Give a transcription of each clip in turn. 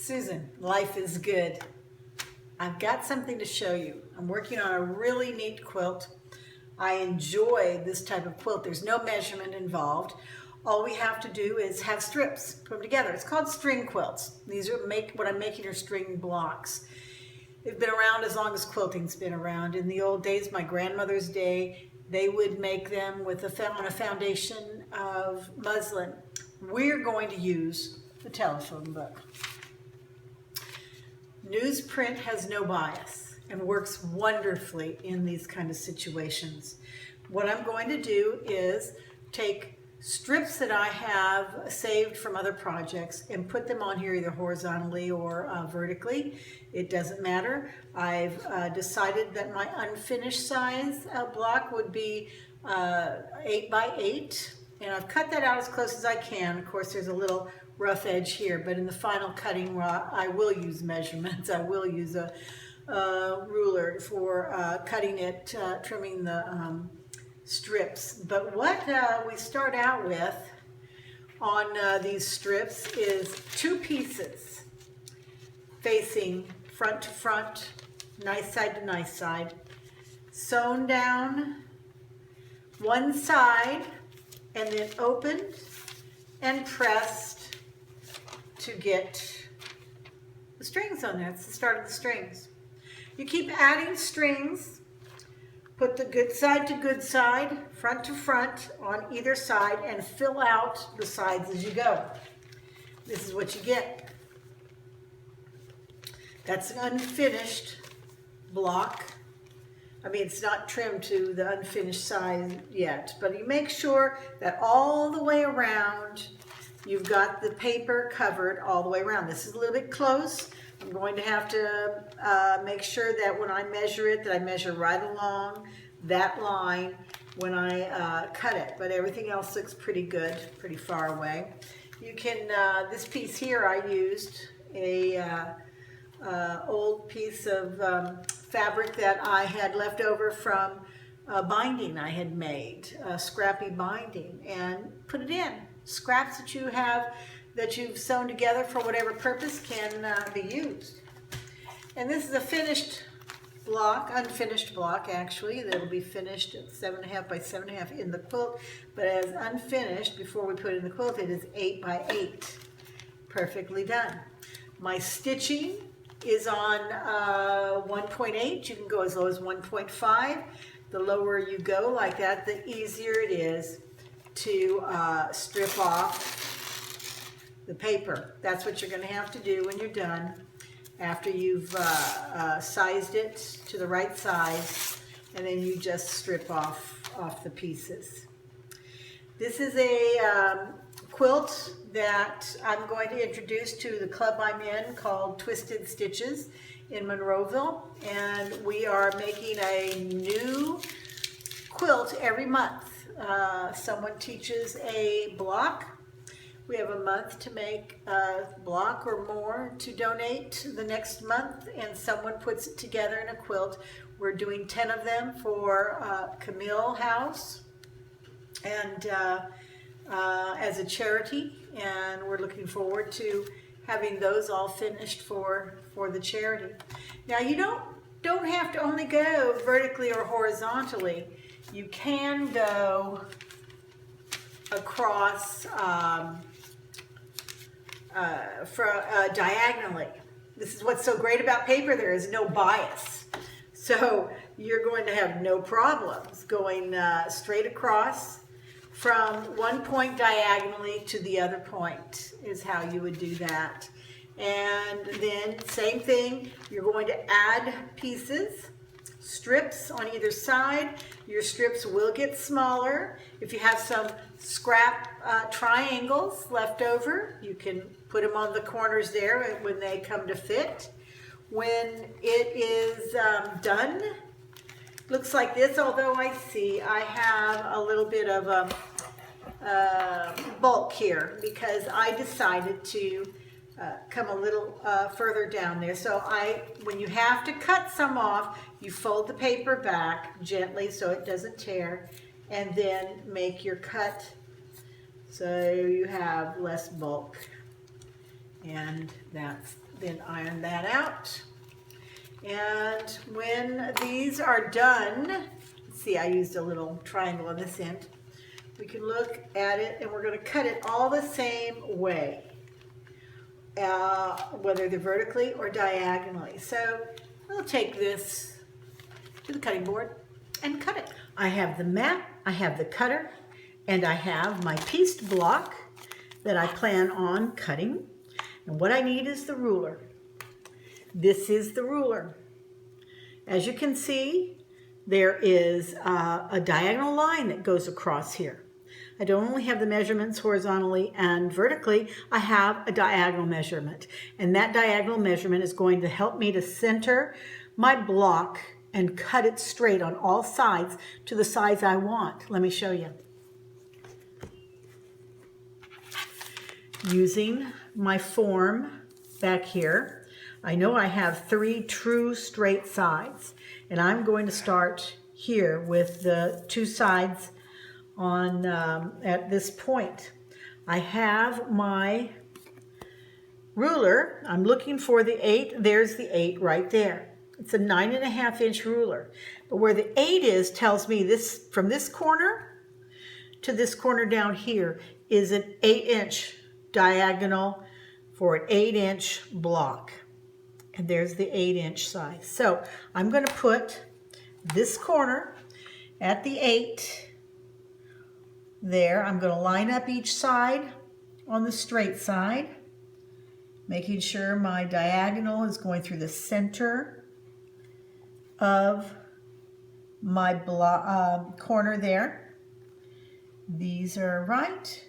Susan, life is good. I've got something to show you. I'm working on a really neat quilt. I enjoy this type of quilt. There's no measurement involved. All we have to do is have strips, put them together. It's called string quilts. These are what I'm making are string blocks. They've been around as long as quilting's been around. In the old days, my grandmother's day, they would make them with on a foundation of muslin. We're going to use a telephone book. Newsprint has no bias and works wonderfully in these kind of situations. What I'm going to do is take strips that I have saved from other projects and put them on here either horizontally or vertically. It doesn't matter. I've decided that my unfinished size block would be 8 by 8, and I've cut that out as close as I can. Of course, there's a little rough edge here, but in the final cutting, I will use measurements. I will use a ruler for cutting it, trimming the strips. But what we start out with on these strips is 2 pieces facing front to front, nice side to nice side, sewn down one side and then opened and pressed to get the strings on there. It's the start of the strings. You keep adding strings, put the good side to good side, front to front on either side, and fill out the sides as you go. This is what you get. That's an unfinished block. I mean, it's not trimmed to the unfinished size yet, but you make sure that all the way around you've got the paper covered all the way around. This is a little bit close. I'm going to have to make sure that when I measure it, that I measure right along that line when I cut it. But everything else looks pretty good, pretty far away. You can, this piece here I used a old piece of fabric that I had left over from binding I had made, scrappy binding, and put it in. Scraps that you have, that you've sewn together for whatever purpose can be used. And this is a finished block, unfinished block actually, that'll be finished at 7.5 by 7.5 in the quilt, but as unfinished before we put it in the quilt, it is 8 by 8. Perfectly done. My stitching is on 1.8. You can go as low as 1.5. The lower you go like that, the easier it is to strip off the paper. That's what you're going to have to do when you're done, after you've sized it to the right size, and then you just strip off the pieces. This is a quilt that I'm going to introduce to the club I'm in called Twisted Stitches in Monroeville, and we are making a new quilt every month. Someone teaches a block. We have a month to make a block or more to donate the next month, and someone puts it together in a quilt. We're doing 10 of them for Camille House and as a charity, and we're looking forward to having those all finished for the charity. Now, you don't have to only go vertically or horizontally. You can go across diagonally. This is what's so great about paper. There is no bias. So you're going to have no problems going straight across from one point diagonally to the other point is how you would do that. And then same thing, you're going to add pieces, strips on either side. Your strips will get smaller. If you have some scrap triangles left over, you can put them on the corners there when they come to fit. When it is done, looks like this, although I have a little bit of bulk here because I decided to come a little further down there. So when you have to cut some off, you fold the paper back gently so it doesn't tear, and then make your cut so you have less bulk. And that's then iron that out. And when these are done, see, I used a little triangle on this end. We can look at it, and we're going to cut it all the same way, whether they're vertically or diagonally. So I'll take this to the cutting board and cut it. I have the mat, I have the cutter, and I have my pieced block that I plan on cutting. And what I need is the ruler. This is the ruler. As you can see, there is a diagonal line that goes across here. I don't only have the measurements horizontally and vertically, I have a diagonal measurement. And that diagonal measurement is going to help me to center my block and cut it straight on all sides to the size I want. Let me show you. Using my form back here, I know I have 3 true straight sides, and I'm going to start here with the 2 sides on at this point. I have my ruler. I'm looking for the 8. There's the 8 right there. It's a 9.5-inch ruler. But where the 8 is tells me this, from this corner to this corner down here, is an 8-inch diagonal for an 8-inch block. And there's the 8-inch size. So I'm going to put this corner at the 8 there. I'm going to line up each side on the straight side, making sure my diagonal is going through the center of my corner there. These are right.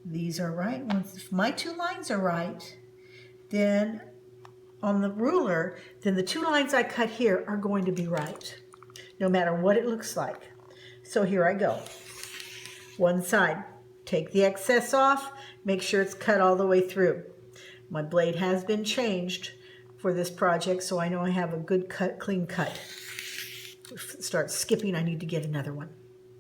These are right. Once my 2 lines are right, then on the ruler, then the 2 lines I cut here are going to be right, no matter what it looks like. So here I go. One side, take the excess off, make sure it's cut all the way through. My blade has been changed for this project, so I know I have a good cut, clean cut. Start skipping, I need to get another one.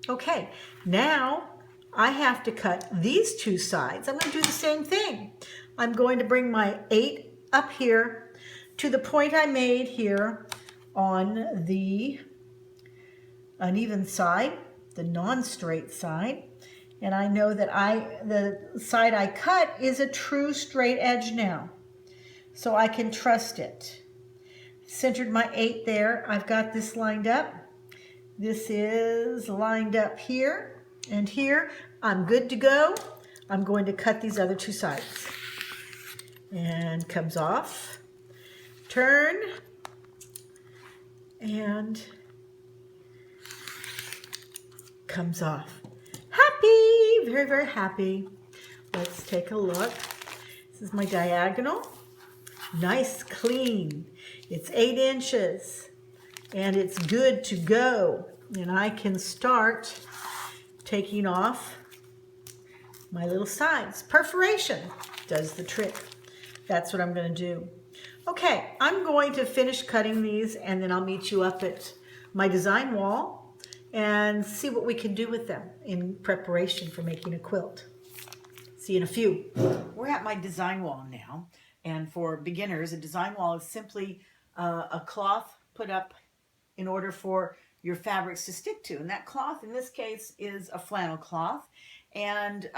Okay, now I have to cut these 2 sides. I'm going to do the same thing. I'm going to bring my 8 up here to the point I made here on the uneven side, the non-straight side. And I know that the side I cut is a true straight edge now, so I can trust it. Centered my 8 there. I've got this lined up. This is lined up here and here. I'm good to go. I'm going to cut these other 2 sides. And comes off. Turn. And comes off. Happy, very, very happy. Let's take a look. This is my diagonal. Nice, clean. It's 8 inches and it's good to go. And I can start taking off my little sides. Perforation does the trick. That's what I'm going to do. Okay, I'm going to finish cutting these and then I'll meet you up at my design wall and see what we can do with them in preparation for making a quilt. See you in a few. We're at my design wall now, and for beginners, a design wall is simply a cloth put up in order for your fabrics to stick to, and that cloth in this case is a flannel cloth. And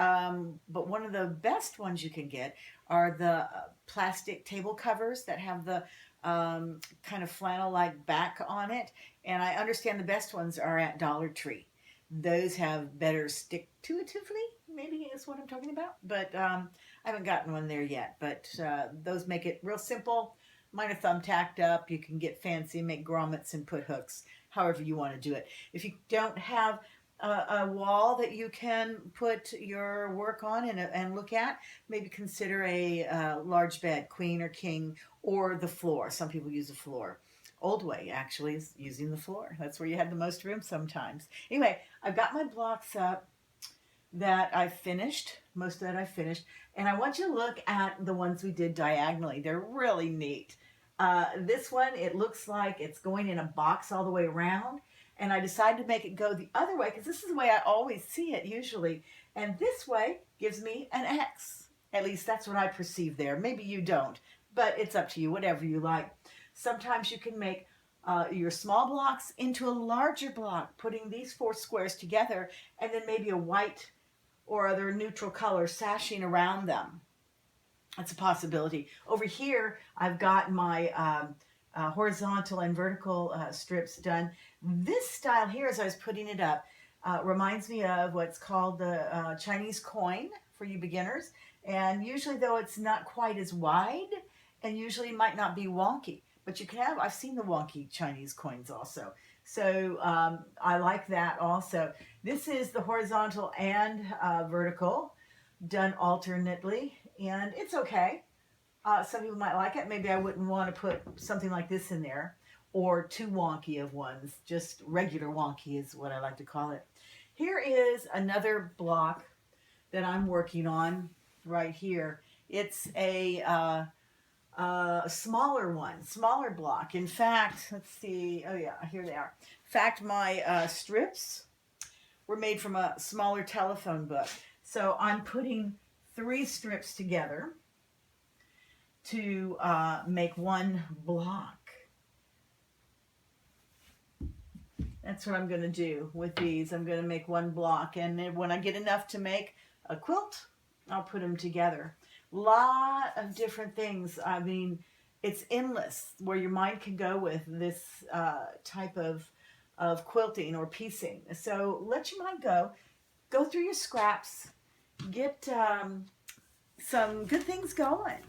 but one of the best ones you can get are the plastic table covers that have the kind of flannel-like back on it. And I understand the best ones are at Dollar Tree. Those have better stick-to-itively, maybe is what I'm talking about. But I haven't gotten one there yet. But those make it real simple. Mine are thumbtacked up. You can get fancy, make grommets and put hooks, however you want to do it. If you don't have a wall that you can put your work on and look at, maybe consider a large bed, queen or king, or the floor. Some people use the floor. Old way actually is using the floor. That's where you have the most room sometimes. Anyway, I've got my blocks up that I finished. Most of that I finished. And I want you to look at the ones we did diagonally. They're really neat. This one, it looks like it's going in a box all the way around. And I decided to make it go the other way because this is the way I always see it usually. And this way gives me an X. At least that's what I perceive there. Maybe you don't. but it's up to you, whatever you like. Sometimes you can make your small blocks into a larger block, putting these 4 squares together, and then maybe a white or other neutral color sashing around them. That's a possibility. Over here, I've got my horizontal and vertical strips done. This style here, as I was putting it up, reminds me of what's called the Chinese coin for you beginners. And usually, though, it's not quite as wide, and usually might not be wonky. But you can have, I've seen the wonky Chinese coins also. So I like that also. This is the horizontal and vertical done alternately, and it's okay. Some people might like it. Maybe I wouldn't want to put something like this in there, or too wonky of ones. Just regular wonky is what I like to call it. Here is another block that I'm working on right here. It's a smaller one, smaller block. In fact, let's see. Oh yeah, here they are. In fact, my strips were made from a smaller telephone book. So I'm putting 3 strips together to make one block. That's what I'm going to do with these. I'm going to make one block, and then when I get enough to make a quilt, I'll put them together. Lot of different things. I mean, it's endless where your mind can go with this type of quilting or piecing. So let your mind go. Go through your scraps. Get some good things going.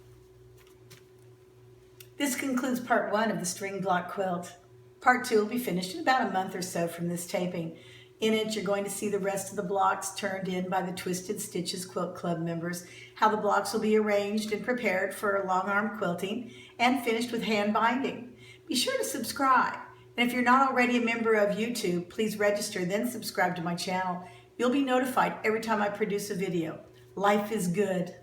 This concludes part 1 of the string block quilt. Part 2 will be finished in about a month or so from this taping. In it, you're going to see the rest of the blocks turned in by the Twisted Stitches Quilt Club members, how the blocks will be arranged and prepared for long arm quilting, and finished with hand binding. Be sure to subscribe. And if you're not already a member of YouTube, please register, then subscribe to my channel. You'll be notified every time I produce a video. Life is good.